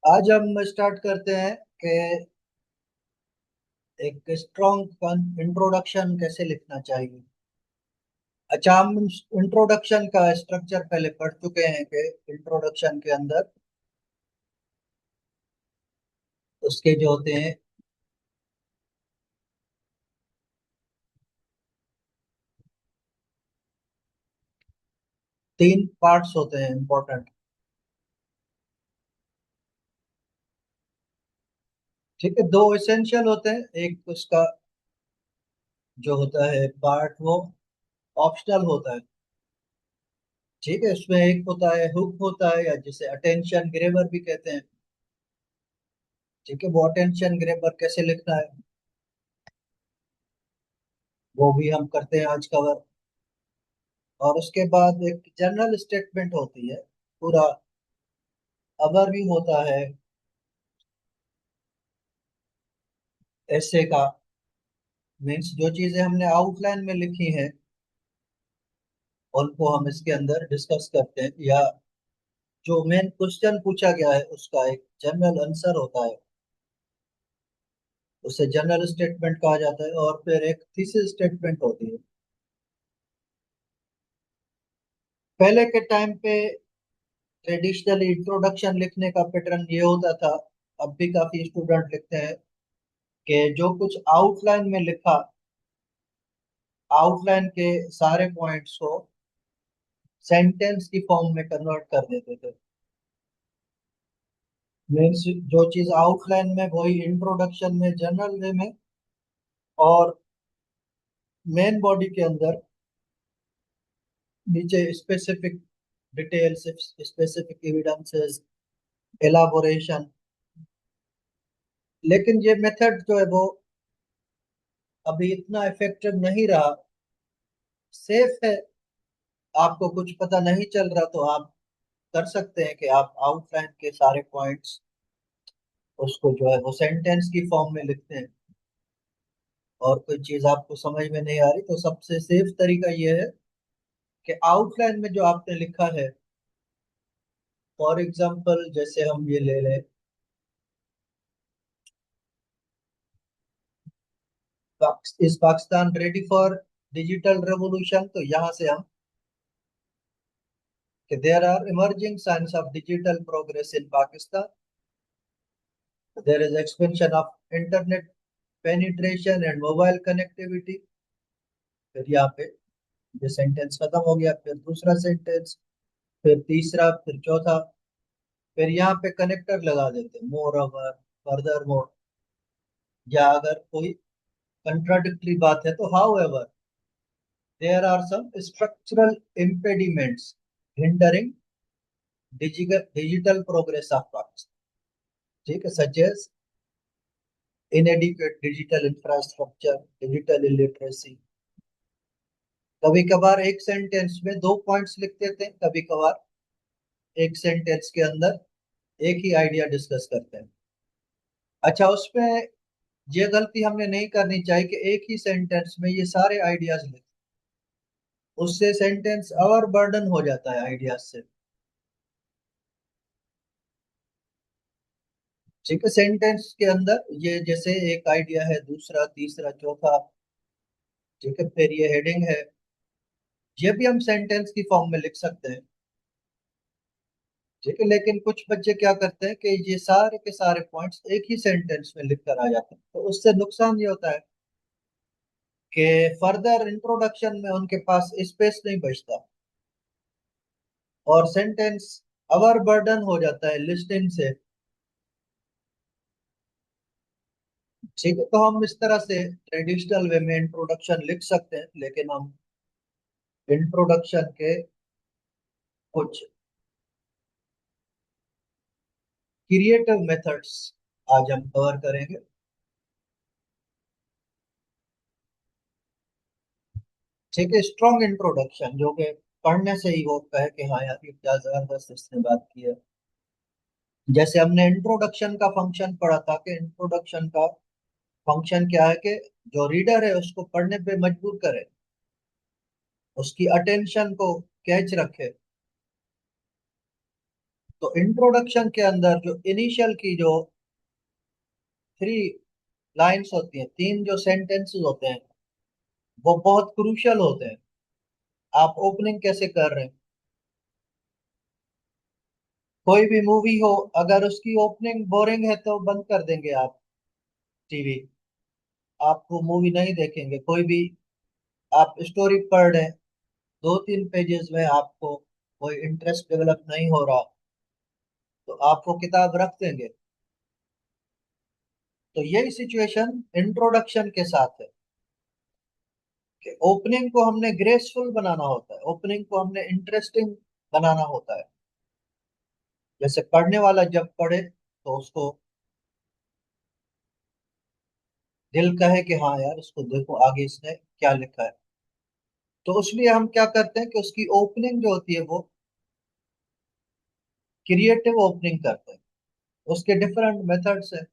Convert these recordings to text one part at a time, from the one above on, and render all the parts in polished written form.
आज हम स्टार्ट करते हैं कि एक स्ट्रॉन्ग इंट्रोडक्शन कैसे लिखना चाहिए। अच्छा, हम इंट्रोडक्शन का स्ट्रक्चर पहले पढ़ चुके हैं कि इंट्रोडक्शन के अंदर उसके जो होते हैं तीन पार्ट्स होते हैं इंपॉर्टेंट। ठीक है, दो एसेंशियल होते हैं, एक उसका जो होता है पार्ट वो ऑप्शनल होता है। ठीक है, उसमें एक होता है हुक होता है या जिसे अटेंशन ग्रेबर भी कहते हैं। ठीक है, वो अटेंशन ग्रेबर कैसे लिखना है वो भी हम करते हैं आज कवर। और उसके बाद एक जनरल स्टेटमेंट होती है पूरा, अवर भी होता है ऐसे का। मीन्स जो चीजें हमने आउटलाइन में लिखी हैं उनको हम इसके अंदर डिस्कस करते हैं, या जो मेन क्वेश्चन पूछा गया है उसका एक जनरल आंसर होता है, उसे जनरल स्टेटमेंट कहा जाता है। और फिर एक थीसिस स्टेटमेंट होती है। पहले के टाइम पे ट्रेडिशनली इंट्रोडक्शन लिखने का पैटर्न ये होता था, अब भी काफी स्टूडेंट लिखते हैं, कि जो कुछ आउटलाइन में लिखा, आउटलाइन के सारे पॉइंट्स को सेंटेंस की फॉर्म में कन्वर्ट कर देते थे। मीन्स जो चीज आउटलाइन में वही इंट्रोडक्शन में जनरल वे में, और मेन बॉडी के अंदर नीचे specific details, specific evidences, elaboration. लेकिन ये मेथड जो है वो अभी इतना इफेक्टिव नहीं रहा। सेफ है, आपको कुछ पता नहीं चल रहा तो आप कर सकते हैं कि आप आउटलाइन के सारे पॉइंट्स उसको जो है वो सेंटेंस की फॉर्म में लिखते हैं। और कोई चीज आपको समझ में नहीं आ रही तो सबसे सेफ तरीका ये है कि आउटलाइन में जो आपने लिखा है, फॉर एग्जांपल जैसे हम ये ले लें, इस Pakistan ready for digital revolution, तो यहाँ से हम कि there are emerging science of digital progress in Pakistan, there is expansion of internet penetration and mobile connectivity. फिर यहाँ पे ये सेंटेंस खत्म हो गया, फिर दूसरा सेंटेंस, फिर तीसरा, फिर चौथा। फिर यहाँ पे कनेक्टर लगा देते हैं, मोर ओवर, फर्दर मोर। या अगर कोई कंट्राडिक्टरी बात है तो however there are some structural impediments hindering digital progress of Pakistan. ठीक है, such as inadequate digital infrastructure, digital illiteracy. कभी कभार एक सेंटेंस में दो पॉइंट्स लिख देते हैं, कभी कभार एक सेंटेंस के अंदर एक ही आइडिया डिस्कस करते हैं। अच्छा, उसमें ये गलती हमने नहीं करनी चाहिए कि एक ही सेंटेंस में ये सारे आइडियाज लिख, उससे सेंटेंस और बर्डन हो जाता है आइडियाज से। ठीक है, सेंटेंस के अंदर ये जैसे एक आइडिया है, दूसरा, तीसरा, चौथा। ठीक है, फिर ये हेडिंग है, ये भी हम सेंटेंस की फॉर्म में लिख सकते हैं। ठीक है, लेकिन कुछ बच्चे क्या करते हैं कि ये सारे के सारे पॉइंट्स एक ही सेंटेंस में लिख कर आ जाते हैं, तो उससे नुकसान ये होता है कि फर्दर इंट्रोडक्शन में उनके पास स्पेस नहीं बचता, और सेंटेंस ओवर बर्डन हो जाता है लिस्टिंग से। ठीक है, तो हम इस तरह से ट्रेडिशनल वे में इंट्रोडक्शन लिख सकते हैं, लेकिन हम इंट्रोडक्शन के कुछ क्रिएटिव मेथड्स आज हम कवर करेंगे। ठीक है, स्ट्रॉन्ग इंट्रोडक्शन जो कि पढ़ने से ही होता है कि हाँ यार ये क्या जबरदस्त इसने बात की है। जैसे हमने इंट्रोडक्शन का फंक्शन पढ़ा था कि इंट्रोडक्शन का फंक्शन क्या है कि जो रीडर है उसको पढ़ने पे मजबूर करे, उसकी अटेंशन को कैच रखे। तो इंट्रोडक्शन के अंदर जो इनिशियल की जो 3 लाइंस होती हैं, 3 जो सेंटेंसेस होते हैं, वो बहुत क्रूशियल होते हैं। आप ओपनिंग कैसे कर रहे हैं? कोई भी मूवी हो, अगर उसकी ओपनिंग बोरिंग है तो बंद कर देंगे आप टीवी, आप वो मूवी नहीं देखेंगे। कोई भी आप स्टोरी पढ़ रहे हैं, 2-3 पेजेस में आपको कोई इंटरेस्ट डेवलप नहीं हो रहा, तो आप वो किताब रख देंगे। तो यही सिचुएशन इंट्रोडक्शन के साथ है कि ओपनिंग को हमने ग्रेसफुल बनाना होता है, ओपनिंग को हमने इंटरेस्टिंग बनाना होता है। जैसे पढ़ने वाला जब पढ़े तो उसको दिल कहे कि हाँ यार, इसको देखो आगे इसने क्या लिखा है। तो उसलिए हम क्या करते हैं कि उसकी ओपनिंग जो होती है वो क्रिएटिव ओपनिंग करते हैं। उसके डिफरेंट मेथड्स हैं।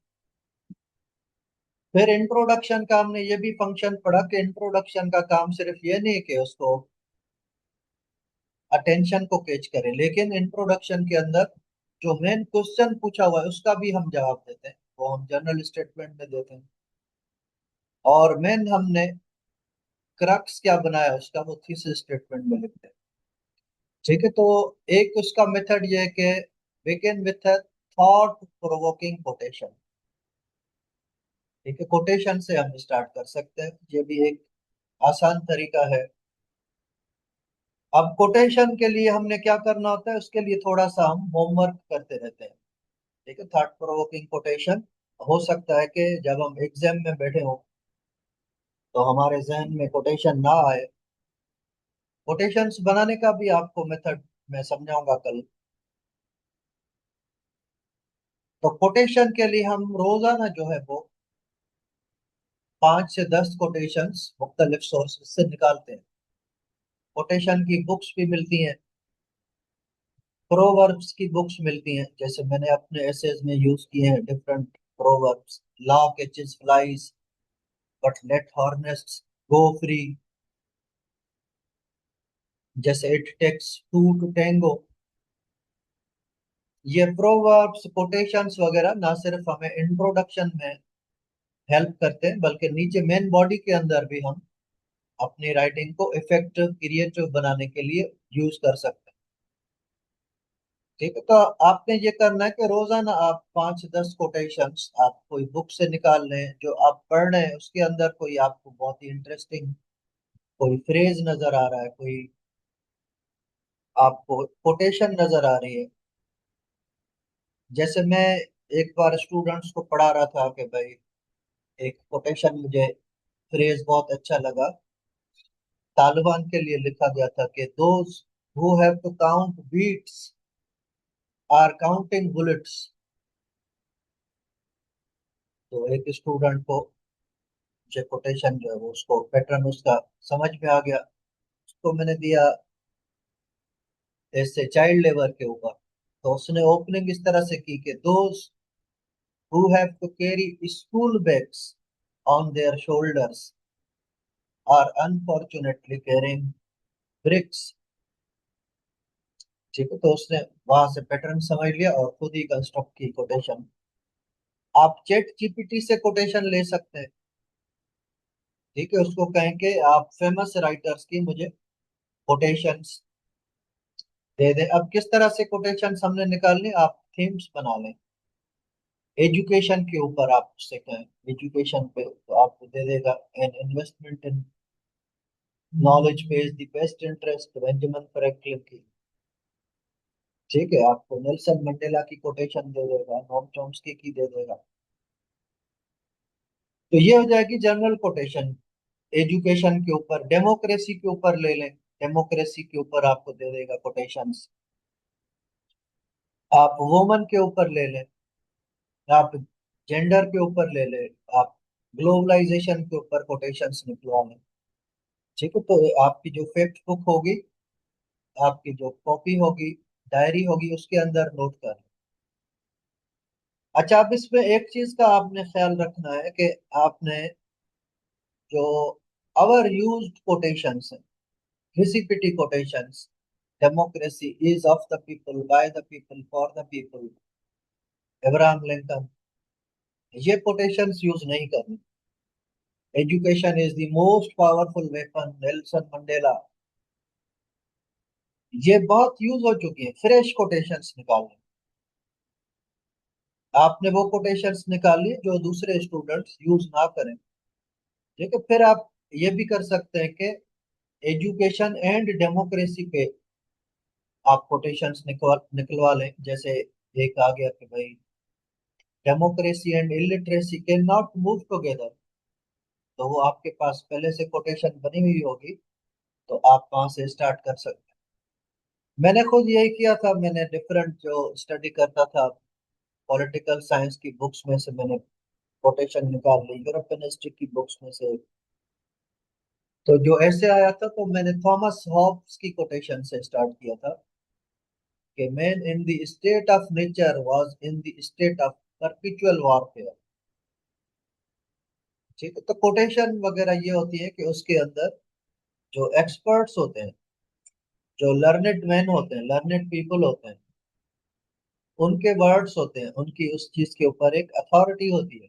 फिर इंट्रोडक्शन का हमने ये भी फंक्शन पढ़ा कि इंट्रोडक्शन का काम सिर्फ ये नहीं कि उसको अटेंशन को कैच करें, लेकिन इंट्रोडक्शन के अंदर जो मेन क्वेश्चन पूछा हुआ है उसका भी हम जवाब देते हैं, वो हम जनरल स्टेटमेंट में देते हैं। और मेन हमने क्रक्स क्या बनाया उसका वो थीसिस स्टेटमेंट में लिखते हैं। ठीक है, तो एक उसका मेथड ये है कि begin with a thought provoking quotation. ठीक है, कोटेशन से हम स्टार्ट कर सकते हैं, ये भी एक आसान तरीका है। अब कोटेशन के लिए हमने क्या करना होता है, उसके लिए थोड़ा सा हम होमवर्क करते रहते हैं। ठीक है, थॉट प्रोवोकिंग कोटेशन हो सकता है कि जब हम एग्जाम में बैठे हों तो हमारे जहन में कोटेशन ना आए। कोटेशंस बनाने का भी आपको मेथड मैं समझाऊंगा कल। तो कोटेशन के लिए हम रोजाना जो है वो 5 से 10 कोटेशंस मुख्तलिफ सोर्सेज से निकालते हैं। कोटेशन की बुक्स भी मिलती हैं, प्रोवर्ब्स की बुक्स मिलती हैं, जैसे मैंने अपने एसेज में यूज किए हैं different proverbs. Law catches flies but let hornets go free, जैसे it takes two to tango. ये प्रोवर्ब्स कोटेशंस वगैरह ना सिर्फ हमें इंट्रोडक्शन में हेल्प करते हैं, बल्कि नीचे मेन बॉडी के अंदर भी हम अपनी राइटिंग को इफेक्टिव क्रिएटिव बनाने के लिए यूज कर सकते हैं। ठीक है, तो आपने ये करना है कि रोजाना आप 5-10 कोटेशंस आप कोई बुक से निकाल लें, जो आप पढ़ रहे हैं उसके अंदर कोई आपको बहुत ही इंटरेस्टिंग कोई फ्रेज नजर आ रहा है, कोई आपको कोटेशन नजर आ रही है। जैसे मैं एक बार स्टूडेंट्स को पढ़ा रहा था कि भाई एक कोटेशन मुझे फ्रेज बहुत अच्छा लगा, तालिबान के लिए लिखा गया था कि those who have to count beats are counting bullets. तो एक स्टूडेंट को जो कोटेशन जो है वो उसको पैटर्न उसका समझ में आ गया, उसको मैंने दिया ऐसे चाइल्ड लेबर के ऊपर। तो उसने ओपनिंग इस तरह से की कि those who have to carry school bags on their shoulders are unfortunately carrying bricks. ठीक है, तो उसने वहां से पैटर्न समझ लिया और खुद ही कंस्ट्रक्ट की कोटेशन। आप चैट जीपीटी से कोटेशन ले सकते हैं। ठीक है, उसको कहें कि आप फेमस राइटर्स की मुझे कोटेशंस दे दे। अब किस तरह से कोटेशन हमने निकालनी, आप थीम्स बना लें। एजुकेशन के ऊपर आप उससे कहें, एजुकेशन पे तो आपको दे देगा an investment in knowledge page the best interest Benjamin Franklin की। ठीक है, आपको नेल्सन मंडेला की कोटेशन दे देगा, नोम चॉम्स्की की दे देगा। तो ये हो जाएगी जनरल कोटेशन। एजुकेशन के ऊपर, डेमोक्रेसी के ऊपर ले लें, डेमोक्रेसी के ऊपर आपको दे देगा कोटेशंस। आप वुमन के ऊपर ले लें, आप जेंडर के ऊपर ले लें, आप ग्लोबलाइजेशन के ऊपर कोटेशंस निकलवा लें। ठीक है, तो आपकी जो फैक्ट बुक होगी, आपकी जो कॉपी होगी, डायरी होगी, उसके अंदर नोट कर लें। अच्छा, अब इसमें एक चीज का आपने ख्याल रखना है कि आपने जो अवर यूज्ड कोटेशंस हैं, रिसिपिटी quotations, democracy is of the people, by the people, for the people, Abraham Lincoln, ये कोटेशंस यूज नहीं करनी। Education is the most powerful weapon, Nelson Mandela, ये बहुत यूज हो चुकी है। फ्रेश कोटेशंस निकालनी, आपने वो कोटेशंस निकाली जो दूसरे स्टूडेंट्स यूज ना करें। ठीक है, फिर आप ये भी कर सकते हैं कि एजुकेशन एंड डेमोक्रेसी पे आप कोटेशंस निकलवा लें। जैसे एक आ गया कि भाई democracy and illiteracy can not move together, तो वो आपके पास पहले से कोटेशन बनी हुई होगी, तो आप वहां से स्टार्ट कर सकते हैं। मैंने खुद यही किया था, मैंने डिफरेंट जो स्टडी करता था पॉलिटिकल साइंस की बुक्स में से मैंने कोटेशन निकाल ली, यूरोपियन हिस्ट्री की बुक्स में से। तो जो ऐसे आया था तो मैंने थॉमस हॉब्स की कोटेशन से स्टार्ट किया था कि man in the state of nature was in the state of perpetual warfare. ठीक है, तो कोटेशन वगैरह ये होती है कि उसके अंदर जो एक्सपर्ट्स होते हैं, जो लर्नेड मैन होते हैं, लर्नेड पीपल होते हैं, उनके वर्ड्स होते हैं, उनकी उस चीज के ऊपर एक अथॉरिटी होती है।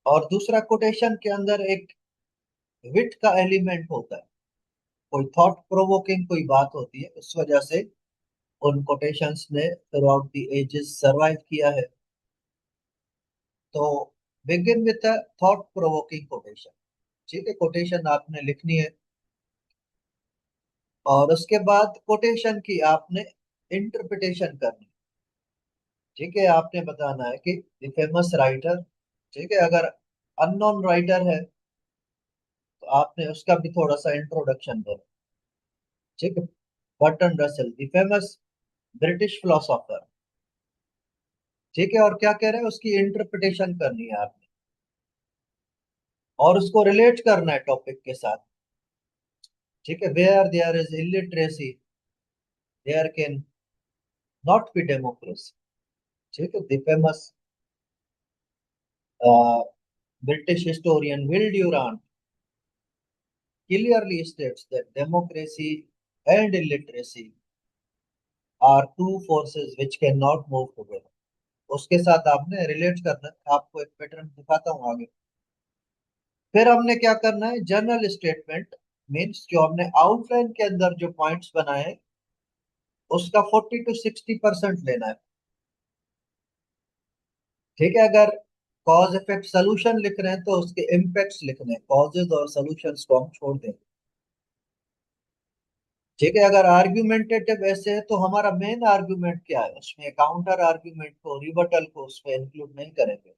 और दूसरा कोटेशन के अंदर एक विट का एलिमेंट होता है, कोई थॉट प्रोवोकिंग कोई बात होती है, उस वजह से उन कोटेशंस ने throughout the ages survive किया है। तो begin with a thought provoking quotation. ठीक है, कोटेशन आपने लिखनी है और उसके बाद कोटेशन की आपने इंटरप्रिटेशन करनी। ठीक है, आपने बताना है कि द फेमस राइटर, ठीक है, अगर अननोन राइटर है तो आपने उसका भी थोड़ा सा इंट्रोडक्शन देना। ठीक है, Burton Russell the famous British philosopher. ठीक है, और क्या कह रहे हैं उसकी इंटरप्रिटेशन करनी है आपने, और उसको रिलेट करना है टॉपिक के साथ। ठीक है, where there is illiteracy there can not be democracy. ठीक है, the famous British historian Will Durant clearly states that democracy and illiteracy are two forces which cannot move together। उसके साथ आपने रिलेट करना है, आपको एक पैटर्न दिखाता हूँ आगे। फिर हमने क्या करना है, जनरल स्टेटमेंट मीन्स जो हमने आउटलाइन के अंदर जो पॉइंट्स बनाए हैं, उसका 40 to 60% लेना है। ठीक है, अगर कॉज इफेक्ट सोल्यूशन लिख रहे हैं तो उसके इम्पैक्ट्स लिखने हैं, कॉजेज और सोल्यूशंस को हम छोड़ दें। ठीक है, अगर आर्ग्यूमेंटेटिव ऐसे है तो हमारा मेन आर्ग्यूमेंट क्या है, उसमें काउंटर आर्ग्यूमेंट को, रिबटल को उसमें इंक्लूड नहीं करेंगे।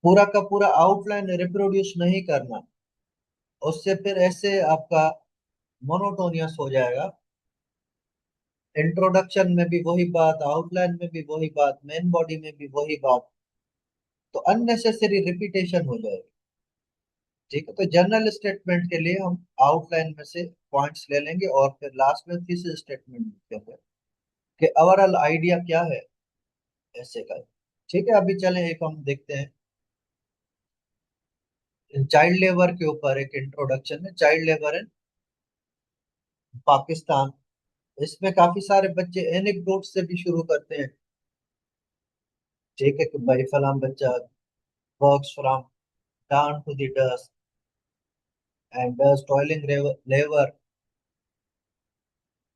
पूरा का पूरा आउटलाइन रिप्रोड्यूस नहीं करना, उससे फिर ऐसे आपका मोनोटोनियस हो जाएगा। इंट्रोडक्शन में भी वही बात, आउटलाइन में भी वही बात, मेन बॉडी में भी वही बात, तो अननेसेसरी रिपीटेशन हो जाएगी। ठीक है, तो जनरल स्टेटमेंट के लिए हम आउटलाइन में से पॉइंट्स ले लेंगे और फिर लास्ट में तीसरे स्टेटमेंट लिखेंगे कि ओवरऑल आइडिया क्या है ऐसे का। ठीक है, अभी चलें एक हम देखते हैं चाइल्ड लेबर के ऊपर एक इंट्रोडक्शन है, चाइल्ड लेबर इन पाकिस्तान। इसमें काफी सारे बच्चे एनेक्डोट से भी शुरू करते हैं। ठीक है, कि भाई फलां बच्चा works from dawn to the dusk and does toiling labor,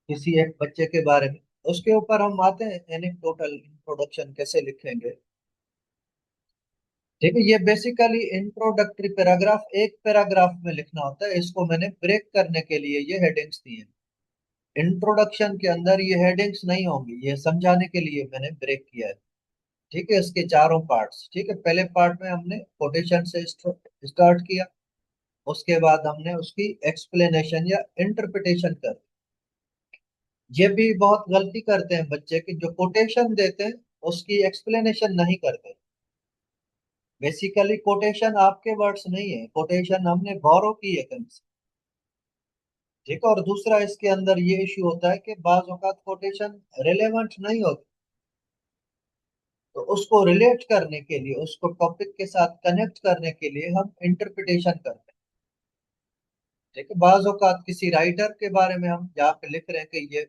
किसी एक बच्चे के बारे में, उसके ऊपर हम आते हैं एनेक्डोटल इंट्रोडक्शन कैसे लिखेंगे। ठीक है, ये बेसिकली इंट्रोडक्टरी पैराग्राफ एक पैराग्राफ में लिखना होता है, इसको मैंने ब्रेक करने के लिए ये हेडिंग्स दी हैं। इंट्रोडक्शन के अंदर ये हेडिंग्स नहीं होंगी, ये समझाने के लिए मैंने ब्रेक किया है। ठीक है, इसके चारों पार्ट्स। ठीक है, पहले पार्ट में हमने कोटेशन से स्टार्ट किया, उसके बाद हमने उसकी एक्सप्लेनेशन या इंटरप्रिटेशन कर। ये भी बहुत गलती करते हैं बच्चे की, जो कोटेशन देते हैं उसकी एक्सप्लेनेशन नहीं करते। बेसिकली कोटेशन आपके वर्ड्स नहीं है, कोटेशन हमने बोरो की है कहीं से। ठीक है, और दूसरा इसके अंदर ये इश्यू होता है कि बाज औकात कोटेशन रिलेवेंट नहीं होती, तो उसको रिलेट करने के लिए, उसको टॉपिक के साथ कनेक्ट करने के लिए हम इंटरप्रिटेशन करते हैं। ठीक है, बाज औकात किसी राइटर के बारे में हम जहाँ पे लिख रहे हैं कि ये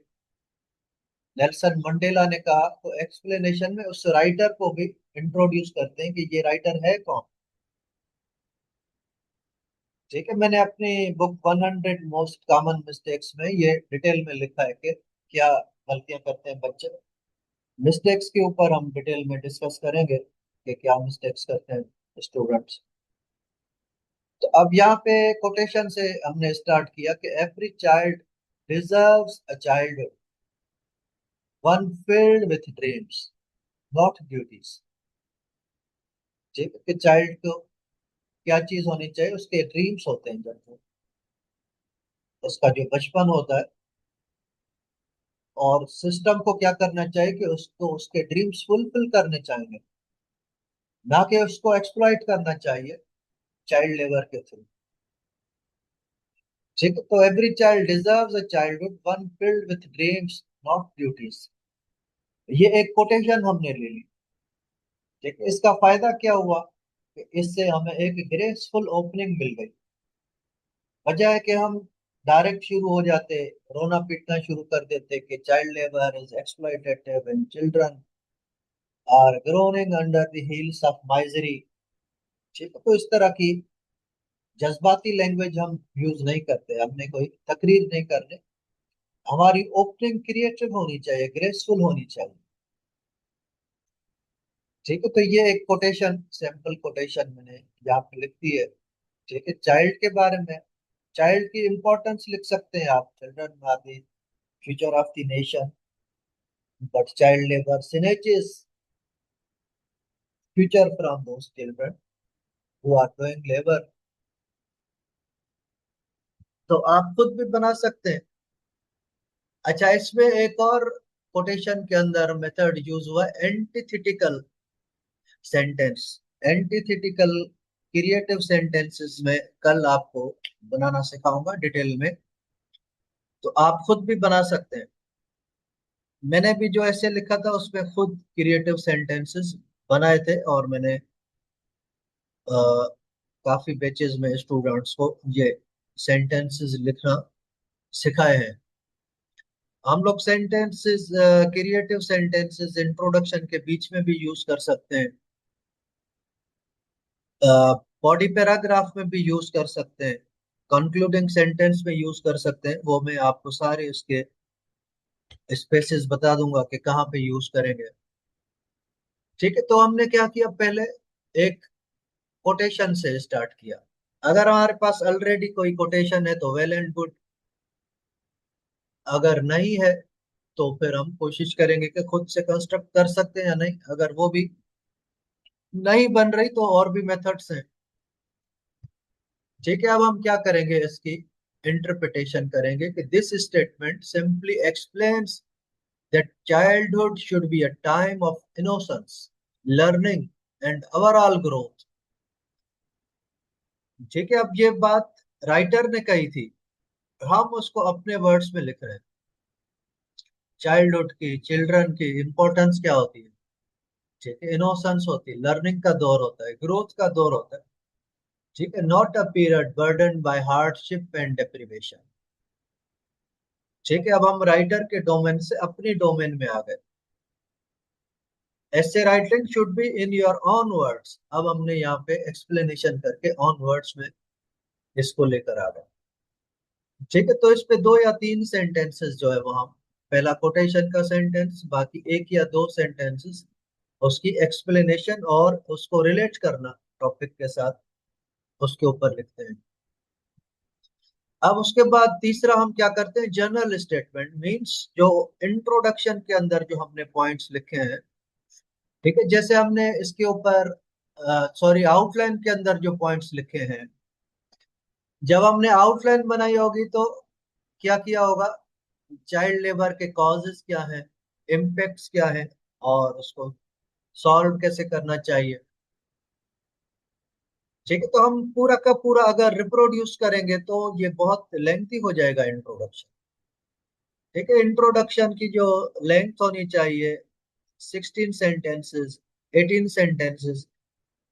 नेल्सन मंडेला ने कहा, तो एक्सप्लेनेशन में उस राइटर को भी इंट्रोड्यूस करते हैं कि ये राइटर है कौन। ठीक है, मैंने अपनी बुक 100 मोस्ट कॉमन मिस्टेक्स में ये डिटेल में लिखा है कि क्या गलतियां करते हैं बच्चे। मिस्टेक्स के ऊपर हम डिटेल में डिस्कस करेंगे कि क्या मिस्टेक्स करते हैं स्टूडेंट्स। तो अब यहाँ पे कोटेशन से हमने स्टार्ट किया कि every child deserves a childhood, one filled with dreams not duties. ठीक है, कि चाइल्ड को क्या चीज होनी चाहिए, उसके ड्रीम्स होते हैं, जब उसका जो बचपन होता है, और सिस्टम को क्या करना चाहिए कि उसको उसके ड्रीम्स फुलफिल करने चाहिए, ना कि उसको एक्सप्लॉइट करना चाहिए चाइल्ड लेबर के थ्रू। ठीक है, तो every child deserves a childhood one filled with dreams not duties, ये एक कोटेशन हमने ले ली। ठीक है, इसका फायदा क्या हुआ कि इससे हमें एक ग्रेसफुल ओपनिंग मिल गई, बजाय कि हम डायरेक्ट शुरू हो जाते, रोना पीटना शुरू कर देते कि child labour is exploitative and children are groaning under the heels of misery. ठीक है, तो इस तरह की जज्बाती लैंग्वेज हम यूज नहीं करते, हमने कोई तकरीर नहीं करने। हमारी ओपनिंग क्रिएटिव होनी चाहिए, ग्रेसफुल होनी चाहिए। ठीक है, तो ये एक कोटेशन, सैंपल कोटेशन मैंने यहाँ पे लिख दी है। ठीक है, चाइल्ड के बारे में, चाइल्ड की इंपॉर्टेंस लिख सकते हैं आप, children are the future of the nation, but child labor snatches future from those children who are doing labor। तो आप खुद भी बना सकते हैं। अच्छा, इसमें एक और कोटेशन के अंदर मेथड यूज हुआ, antithetical sentence. Antithetical creative sentences में कल आपको बनाना सिखाऊंगा डिटेल में, तो आप खुद भी बना सकते हैं। मैंने भी जो ऐसे लिखा था उसमें खुद क्रिएटिव सेंटेंसेस बनाए थे, और मैंने काफी बैचेस में स्टूडेंट्स को ये सेंटेंसेस लिखना सिखाए हैं। हम लोग सेंटेंसेस, क्रिएटिव सेंटेंसेस इंट्रोडक्शन के बीच में भी यूज कर सकते हैं, बॉडी पैराग्राफ में भी यूज कर सकते हैं, कंक्लूडिंग सेंटेंस में यूज कर सकते हैं। वो मैं आपको सारे इसके स्पेसेस बता दूंगा कि कहाँ पे यूज करेंगे। ठीक है, तो हमने क्या किया, पहले एक कोटेशन से स्टार्ट किया। अगर हमारे पास ऑलरेडी कोई कोटेशन है तो वेल एंड गुड, अगर नहीं है तो फिर हम कोशिश करेंगे कि खुद से कंस्ट्रक्ट कर सकते हैं या नहीं। अगर वो भी नहीं बन रही तो और भी मेथड्स हैं। ठीक है, अब हम क्या करेंगे, इसकी इंटरप्रिटेशन करेंगे कि this statement simply explains that childhood should be a time of innocence, learning and overall growth. ठीक है, अब ये बात राइटर ने कही थी, हम उसको अपने वर्ड्स में लिख रहे हैं। चाइल्डहुड की, चिल्ड्रन की इंपॉर्टेंस क्या होती है? ठीक है, इनोसेंस होती है, लर्निंग का दौर होता है, ग्रोथ का दौर होता है। ठीक है, not a period burden bye hardship and deprivation. ठीक है, अब हम राइटर के डोमेन से अपनी डोमेन में आ गए। ऐसे writing should be in your on words. अब हमने यहाँ पे एक्सप्लेनेशन करके ऑन वर्ड्स में इसको लेकर आ गए। ठीक है, तो इस पे दो या तीन सेंटेंसेस जो है वो हम, पहला कोटेशन का सेंटेंस, बाकी एक या दो सेंटेंसेस उसकी एक्सप्लेनेशन और उसको रिलेट करना टॉपिक के साथ, उसके ऊपर लिखते हैं। अब उसके बाद तीसरा हम क्या करते हैं, जनरल स्टेटमेंट, मींस जो इंट्रोडक्शन के अंदर जो हमने पॉइंट्स लिखे हैं। ठीक है, जैसे हमने इसके ऊपर, सॉरी, आउटलाइन के अंदर जो पॉइंट्स लिखे हैं, जब हमने आउटलाइन बनाई होगी तो क्या किया होगा, चाइल्ड लेबर के कॉजेस क्या हैं, इम्पैक्ट्स क्या है, और उसको सॉल्व कैसे करना चाहिए। ठीक है, तो हम पूरा का पूरा अगर रिप्रोड्यूस करेंगे तो ये बहुत लेंथी हो जाएगा इंट्रोडक्शन। ठीक है, इंट्रोडक्शन की जो लेंथ होनी चाहिए, 16 सेंटेंसेस, 18 सेंटेंसेस,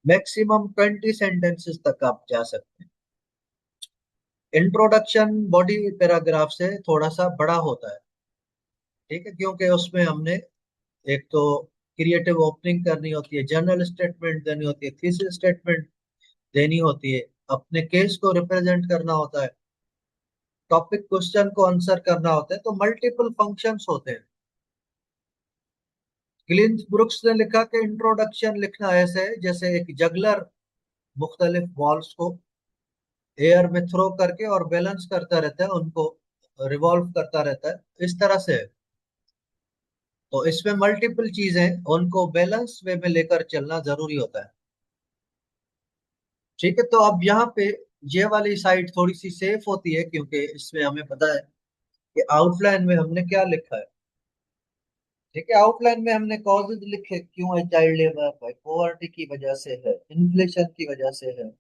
मैक्सिमम 20 सेंटेंसेस तक आप जा सकते हैं। इंट्रोडक्शन बॉडी पैराग्राफ से थोड़ा सा बड़ा होता है, ठीक है, क्योंकि उसमें हमने एक तो क्रिएटिव ओपनिंग करनी होती है, जनरल स्टेटमेंट देनी होती है, थीसिस स्टेटमेंट देनी होती है, अपने केस को रिप्रेजेंट करना होता है, टॉपिक क्वेश्चन को आंसर करना होता है, तो मल्टीपल फंक्शंस होते हैं। क्लिंट ब्रुक्स ने लिखा कि इंट्रोडक्शन लिखना ऐसे है जैसे एक जगलर मुख्तलिफ बॉल्स को एयर में थ्रो करके और बैलेंस करता रहता है, उनको रिवॉल्व करता रहता है, इस तरह से है। तो इसमें मल्टीपल चीजें, उनको बैलेंस वे में लेकर चलना जरूरी होता है। ठीक है, तो अब यहाँ पे ये वाली साइड थोड़ी सी सेफ होती है, क्योंकि इसमें हमें पता है कि आउटलाइन में हमने क्या लिखा है। ठीक है, आउटलाइन में हमने कॉजेज लिखे, क्यों है चाइल्ड लेबर, भाई पॉवर्टी की वजह से है, इन्फ्लेशन की वजह से है,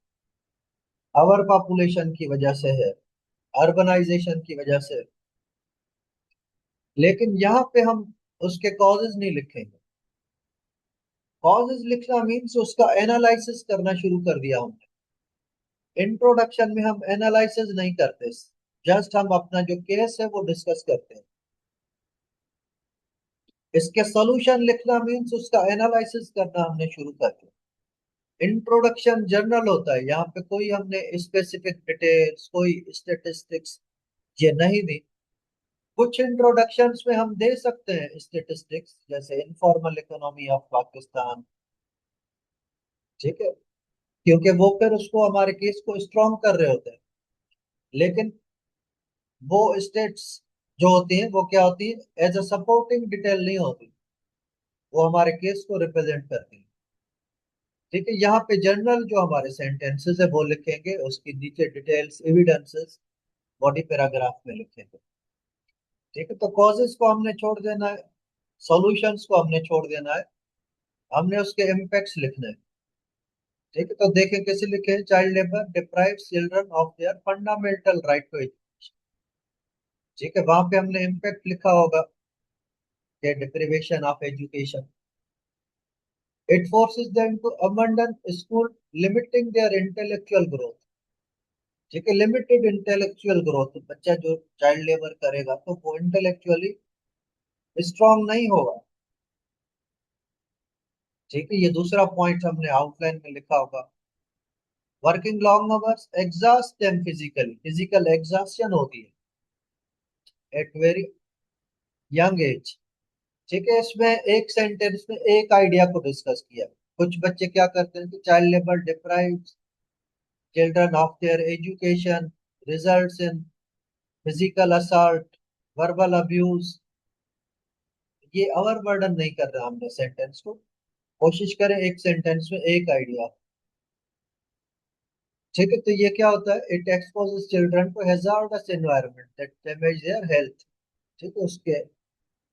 ओवर पॉपुलेशन की वजह से है, अर्बनाइजेशन की वजह से। लेकिन यहाँ पे हम उसके कॉजेज नहीं लिखेंगे। कॉजेज लिखना मीन्स उसका एनालिसिस करना शुरू कर दिया हमने। इंट्रोडक्शन में हम एनालिसिस नहीं करते, जस्ट हम अपना जो केस है वो डिस्कस करते हैं। इसके सॉल्यूशन लिखना मीन्स उसका एनालिसिस करना हमने शुरू कर दिया। इंट्रोडक्शन जनरल होता है, यहाँ पे कोई हमने स्पेसिफिक डिटेल्स, कोई स्टेटिस्टिक्स ये नहीं दी। कुछ इंट्रोडक्शंस में हम दे सकते हैं स्टेटिस्टिक्स, जैसे इनफॉर्मल इकोनॉमी ऑफ पाकिस्तान, ठीक है, क्योंकि वो फिर उसको हमारे केस को स्ट्रॉन्ग कर रहे होते हैं। लेकिन वो स्टेट्स जो होती हैं वो क्या होती है, एज अ सपोर्टिंग डिटेल नहीं होती, वो हमारे केस को रिप्रेजेंट करती है। ठीक है, यहाँ पे जनरल जो हमारे सेंटेंसेस है वो लिखेंगे, उसके नीचे डिटेल्स एविडेंसेस बॉडी पैराग्राफ में लिखेंगे। ठीक है, तो कॉजेस को हमने छोड़ देना है, सॉल्यूशंस को हमने छोड़ देना है, हमने उसके इम्पैक्ट्स लिखने हैं। ठीक है, तो देखें कैसे लिखे, child labour deprive children of their fundamental right to education. ठीक है, वहां पे हमने इम्पैक्ट लिखा होगा कि deprivation of education, it forces them to abandon school, limiting their intellectual growth. ठीक है, लिमिटेड इंटेलेक्चुअल ग्रोथ, बच्चा जो चाइल्ड लेबर करेगा तो वो इंटेलेक्चुअली स्ट्रांग नहीं होगा। ठीक है, ये दूसरा पॉइंट हमने आउटलाइन में लिखा होगा। Working long hours exhaust them physically, physical exhaustion होती है एट वेरी यंग एज। ठीक है, इसमें एक सेंटेंस में एक आइडिया को डिस्कस किया। कुछ बच्चे क्या करते हैं कि child labour deprive children of there education, results in physical assault, verbal abuse. ये ओवर बर्डन नहीं कर रहा हमने सेंटेंस को, कोशिश करें एक सेंटेंस में एक आइडिया। ठीक है, तो ये क्या होता है, it exposes children to hazardous environment that damage their health. ठीक है, उसके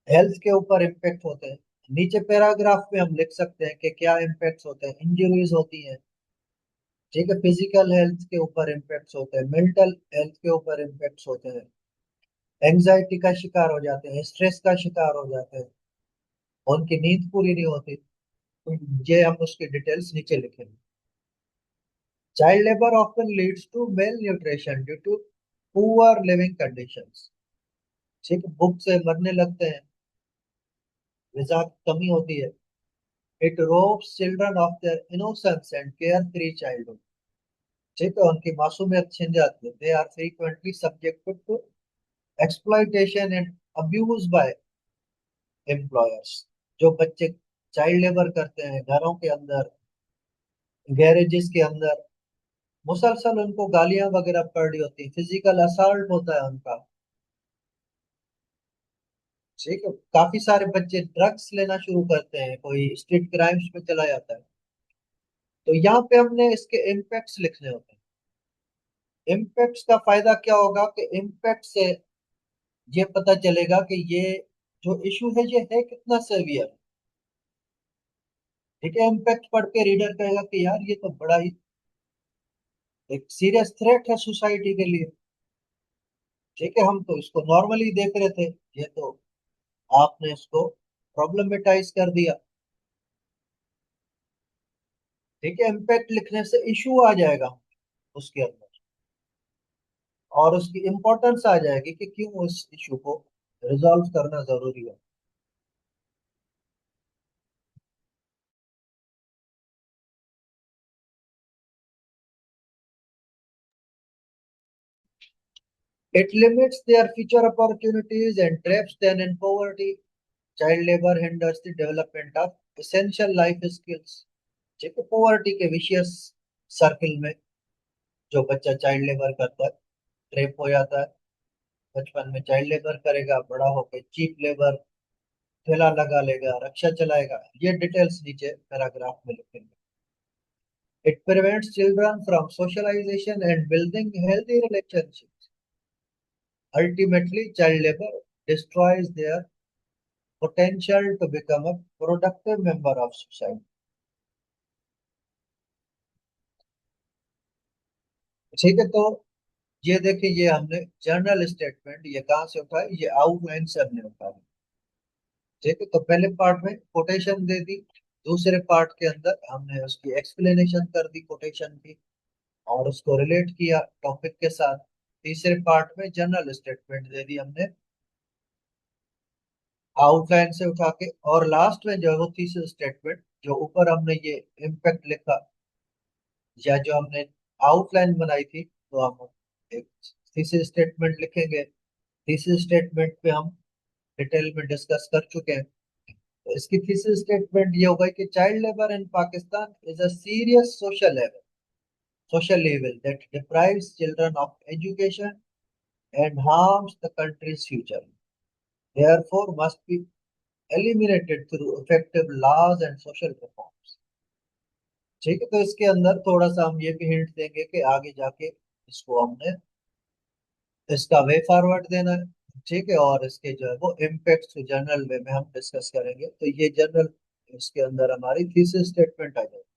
हेल्थ के ऊपर इम्पेक्ट होते हैं। नीचे पैराग्राफ में हम लिख सकते हैं कि क्या इम्पेक्ट्स होते हैं, इंजरीज होती हैं। ठीक है, फिजिकल हेल्थ के ऊपर इम्पेक्ट्स होते हैं, मेंटल हेल्थ के ऊपर इम्पेक्ट्स होते हैं, एंजाइटी का शिकार हो जाते हैं, स्ट्रेस का शिकार हो जाते हैं, उनकी नींद पूरी नहीं होती। तो ये हम उसकी डिटेल्स नीचे लिखेंगे। Child labour often leads to malnutrition due to poor living conditions. ठीक है, भूख से मरने लगते हैं, ग़िज़ा की कमी होती है। It robs children of their innocence and carefree childhood. ठीक है, उनकी मासूमियत छिन जाती है। They are frequently subjected to exploitation and abuse by employers. जो बच्चे चाइल्ड लेबर करते हैं घरों के अंदर, गैरेजेस के अंदर, मुसलसल उनको गालियां वगैरह पड़ रही होती है, फिजिकल असॉल्ट होता है उनका। ठीक है, काफी सारे बच्चे ड्रग्स लेना शुरू करते हैं, कोई स्ट्रीट क्राइम्स में चला जाता है। तो यहाँ पे हमने इसके इम्पैक्ट्स लिखने होते हैं। इम्पैक्ट्स का फायदा क्या होगा कि इम्पैक्ट से ये पता चलेगा कि ये जो इशू है ये है कितना सेवियर। ठीक है, इम्पैक्ट पढ़ के रीडर कहेगा कि यार ये तो बड़ा ही एक सीरियस थ्रेट है सोसाइटी के लिए। ठीक है, हम तो इसको नॉर्मली देख रहे थे, ये तो आपने इसको प्रॉब्लमेटाइज कर दिया। ठीक है, इम्पैक्ट लिखने से इशू आ जाएगा उसके अंदर। और उसकी इम्पोर्टेंस आ जाएगी कि क्यों उस इशू को रिजॉल्व करना जरूरी है। It limits their future opportunities and traps them in poverty. Child labor hinders the development of essential life skills. ठीक है, पॉवर्टी के विशियस सर्किल में जो बच्चा चाइल्ड लेबर करता है ट्रैप हो जाता है। बचपन में चाइल्ड लेबर करेगा, बड़ा होकर चीप लेबर, ठेला लगा लेगा, रिक्शा चलाएगा। ये डिटेल्स नीचे पैराग्राफ में लिखेंगे। It prevents children from socialization and building healthy relationships. Ultimately, child labor destroys their potential to become a productive member of society. ठीक है, तो ये देखिए, ये हमने जर्नल स्टेटमेंट ये कहाँ से उठाया, ये आउटलाइन से हमने उठाया। ठीक है, तो पहले पार्ट में कोटेशन दे दी, दूसरे पार्ट के अंदर हमने उसकी एक्सप्लेनेशन कर दी कोटेशन की और उसको रिलेट किया टॉपिक के साथ। तीसरे पार्ट में जनरल स्टेटमेंट दे दी हमने आउटलाइन से उठा के। और लास्ट में जो है वो थीसिस स्टेटमेंट, जो ऊपर हमने ये इम्पैक्ट लिखा या जो हमने आउटलाइन बनाई थी, तो हम एक थीसिस स्टेटमेंट लिखेंगे। थीसिस स्टेटमेंट पे हम डिटेल में डिस्कस कर चुके हैं। तो इसकी थीसिस स्टेटमेंट ये होगा कि child labour in Pakistan is a serious social evil that deprives children of education and harms the country's future. Therefore, must be eliminated through effective laws and social reforms. ठीक है, तो इसके अंदर थोड़ा सा हम ये भी हिंट देंगे कि आगे जाके इसको हमने इसका वे फॉरवर्ड देना है। ठीक है, और इसके जो है वो इम्पेक्ट जनरल वे में हम डिस्कस करेंगे। तो ये जनरल इसके अंदर हमारी थीसिस स्टेटमेंट आ जाएगी।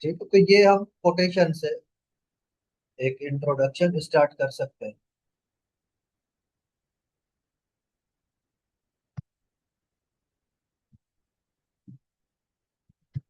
ठीक है, तो ये हम कोटेशन से एक इंट्रोडक्शन स्टार्ट कर सकते हैं।